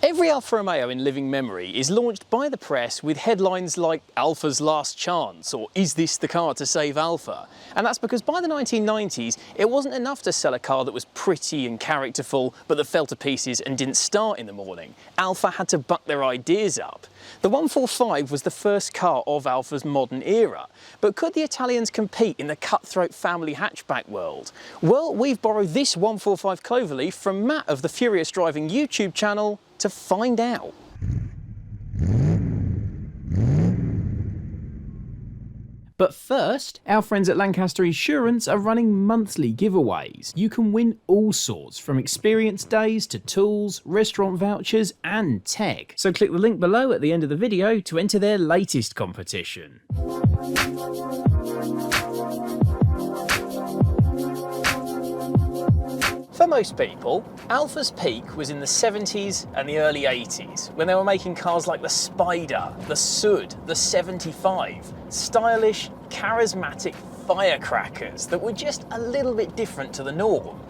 Every Alfa Romeo in living memory is launched by the press with headlines like Alfa's last chance or is this the car to save Alfa? And that's because by the 1990s it wasn't enough to sell a car that was pretty and characterful but that fell to pieces and didn't start in the morning. Alfa had to buck their ideas up. The 145 was the first car of Alfa's modern era, but could the Italians compete in the cutthroat family hatchback world? Well, we've borrowed this 145 Cloverleaf from Matt of the Furious Driving YouTube channel to find out. But first, our friends at Lancaster Insurance are running monthly giveaways. You can win all sorts, from experience days to tools, restaurant vouchers and tech. So click the link below at the end of the video to enter their latest competition. For most people, Alfa's peak was in the 70s and the early 80s, when they were making cars like the Spider, the Sud, the 75. Stylish, charismatic firecrackers that were just a little bit different to the norm.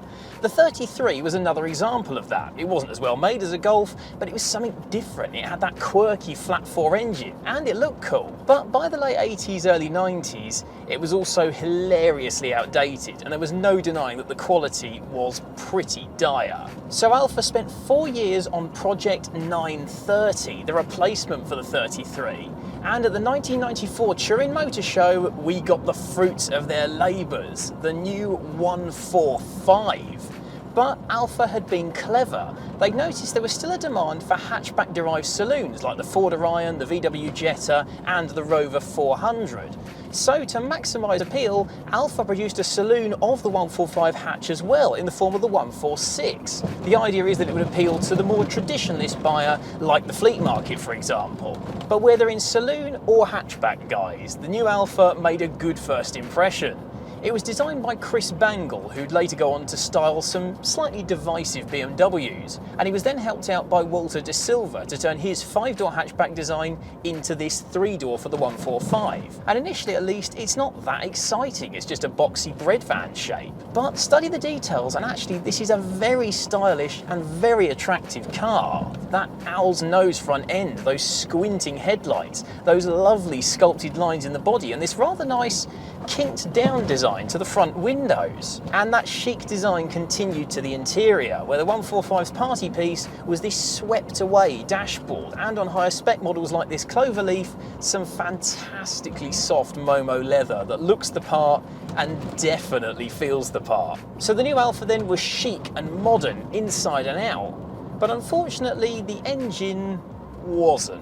The 33 was another example of that. It wasn't as well made as a Golf, but it was something different. It had that quirky flat 4 engine, and it looked cool. But by the late 80s, early 90s, it was also hilariously outdated, and there was no denying that the quality was pretty dire. So Alfa spent 4 years on Project 930, the replacement for the 33. And at the 1994 Turin Motor Show, we got the fruits of their labours, the new 145. But Alfa had been clever. They'd noticed there was still a demand for hatchback-derived saloons like the Ford Orion, the VW Jetta and the Rover 400. So to maximise appeal, Alfa produced a saloon of the 145 hatch as well in the form of the 146. The idea is that it would appeal to the more traditionalist buyer like the fleet market, for example. But whether in saloon or hatchback guise, the new Alfa made a good first impression. It was designed by Chris Bangle, who'd later go on to style some slightly divisive BMWs, and he was then helped out by Walter de Silva to turn his 5-door hatchback design into this 3-door for the 145. And initially at least, it's not that exciting, it's just a boxy bread van shape. But study the details, and actually this is a very stylish and very attractive car. That owl's nose front end, those squinting headlights, those lovely sculpted lines in the body, and this rather nice kinked down design to the front windows. And that chic design continued to the interior, where the 145's party piece was this swept away dashboard, and on higher spec models like this Cloverleaf, some fantastically soft Momo leather that looks the part and definitely feels the part. So the new Alfa then was chic and modern inside and out, but unfortunately the engine wasn't.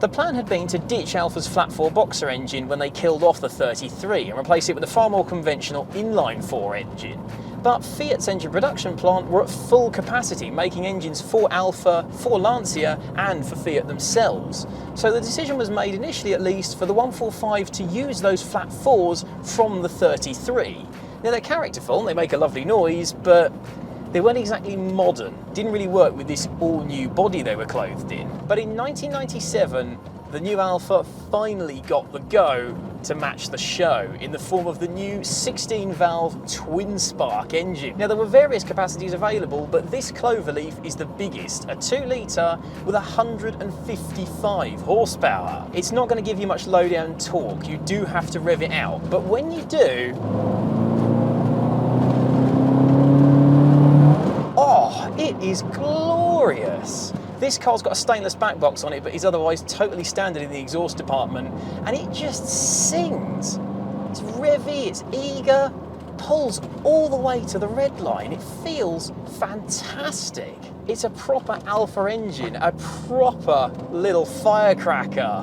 The plan had been to ditch Alfa's flat 4 boxer engine when they killed off the 33 and replace it with a far more conventional inline 4 engine. But Fiat's engine production plant were at full capacity, making engines for Alfa, for Lancia and for Fiat themselves. So the decision was made, initially at least, for the 145 to use those flat 4s from the 33. Now they're characterful, they make a lovely noise, but they weren't exactly modern, didn't really work with this all-new body they were clothed in. But in 1997, the new Alfa finally got the go to match the show in the form of the new 16-valve twin-spark engine. Now there were various capacities available, but this Cloverleaf is the biggest, a 2-litre with 155 horsepower. It's not going to give you much low-down torque, you do have to rev it out, but when you do, it is glorious. This car's got a stainless back box on it, but is otherwise totally standard in the exhaust department, and it just sings. It's revvy, it's eager, pulls all the way to the red line. It feels fantastic. It's a proper Alfa engine, a proper little firecracker.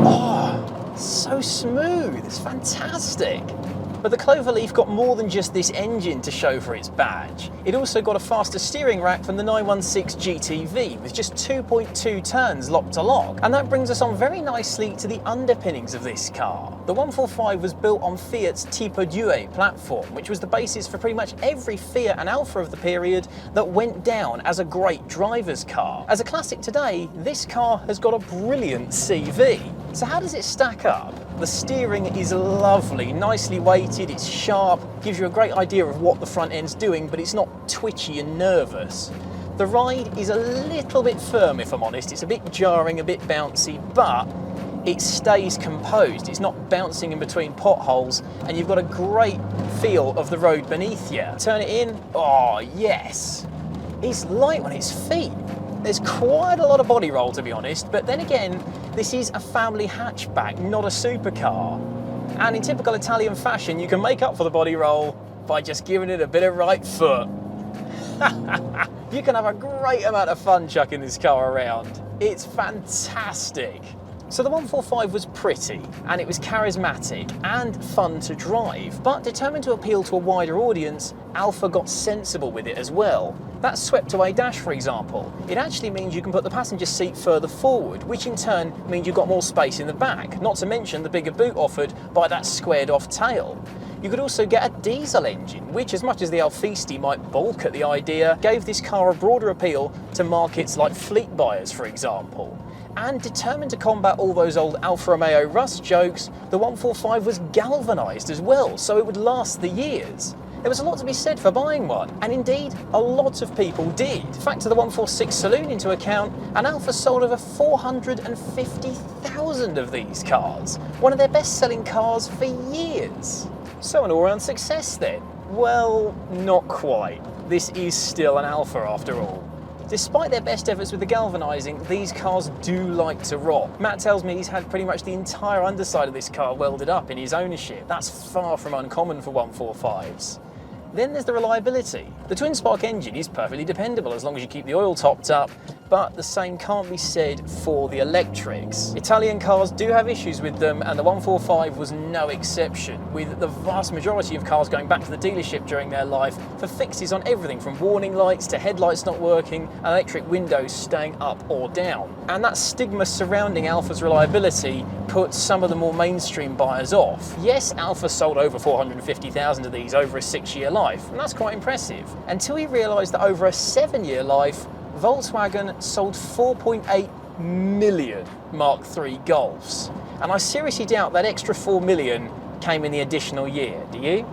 Oh, so smooth, it's fantastic. But the Cloverleaf got more than just this engine to show for its badge. It also got a faster steering rack from the 916 GTV with just 2.2 turns lock to lock. And that brings us on very nicely to the underpinnings of this car. The 145 was built on Fiat's Tipo 2 platform, which was the basis for pretty much every Fiat and Alfa of the period that went down as a great driver's car. As a classic today, this car has got a brilliant CV. So how does it stack up? The steering is lovely, nicely weighted, it's sharp, gives you a great idea of what the front end's doing, but it's not twitchy and nervous. The ride is a little bit firm, if I'm honest. It's a bit jarring, a bit bouncy, but it stays composed. It's not bouncing in between potholes, and you've got a great feel of the road beneath you. Turn it in, oh yes. It's light on its feet. There's quite a lot of body roll, to be honest, but then again, this is a family hatchback, not a supercar. And in typical Italian fashion, you can make up for the body roll by just giving it a bit of right foot. You can have a great amount of fun chucking this car around. It's fantastic. So the 145 was pretty, and it was charismatic and fun to drive, but determined to appeal to a wider audience, Alfa got sensible with it as well. That swept away dash, for example. It actually means you can put the passenger seat further forward, which in turn means you've got more space in the back, not to mention the bigger boot offered by that squared off tail. You could also get a diesel engine, which, as much as the Alfisti might balk at the idea, gave this car a broader appeal to markets like fleet buyers, for example. And determined to combat all those old Alfa Romeo rust jokes, the 145 was galvanised as well, so it would last the years. There was a lot to be said for buying one, and indeed, a lot of people did. Factor the 146 saloon into account, and Alfa sold over 450,000 of these cars, one of their best-selling cars for years. So an all-round success then? Well, not quite. This is still an Alfa after all. Despite their best efforts with the galvanising, these cars do like to rot. Matt tells me he's had pretty much the entire underside of this car welded up in his ownership. That's far from uncommon for 145s. Then there's the reliability. The twin-spark engine is perfectly dependable as long as you keep the oil topped up, but the same can't be said for the electrics. Italian cars do have issues with them, and the 145 was no exception, with the vast majority of cars going back to the dealership during their life for fixes on everything from warning lights to headlights not working and electric windows staying up or down. And that stigma surrounding Alfa's reliability puts some of the more mainstream buyers off. Yes, Alfa sold over 450,000 of these over a 6-year life, and that's quite impressive, until he realised that over a 7-year life, Volkswagen sold 4.8 million Mark III Golfs. And I seriously doubt that extra 4 million came in the additional year, do you?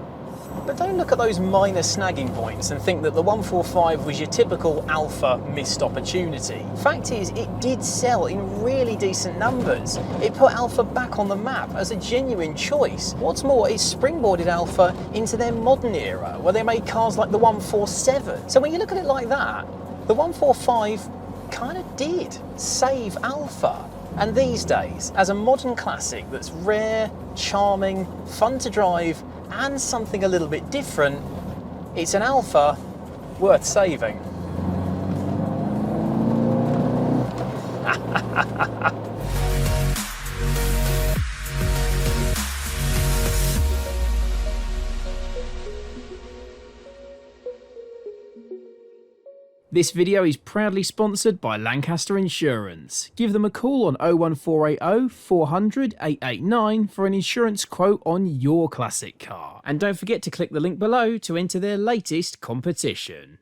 But don't look at those minor snagging points and think that the 145 was your typical Alfa missed opportunity. Fact is, it did sell in really decent numbers. It put Alfa back on the map as a genuine choice. What's more, it springboarded Alfa into their modern era, where they made cars like the 147. So when you look at it like that, the 145 kind of did save Alfa. And these days, as a modern classic that's rare, charming, fun to drive, and something a little bit different, it's an Alfa worth saving. This video is proudly sponsored by Lancaster Insurance. Give them a call on 01480 400 889 for an insurance quote on your classic car. And don't forget to click the link below to enter their latest competition.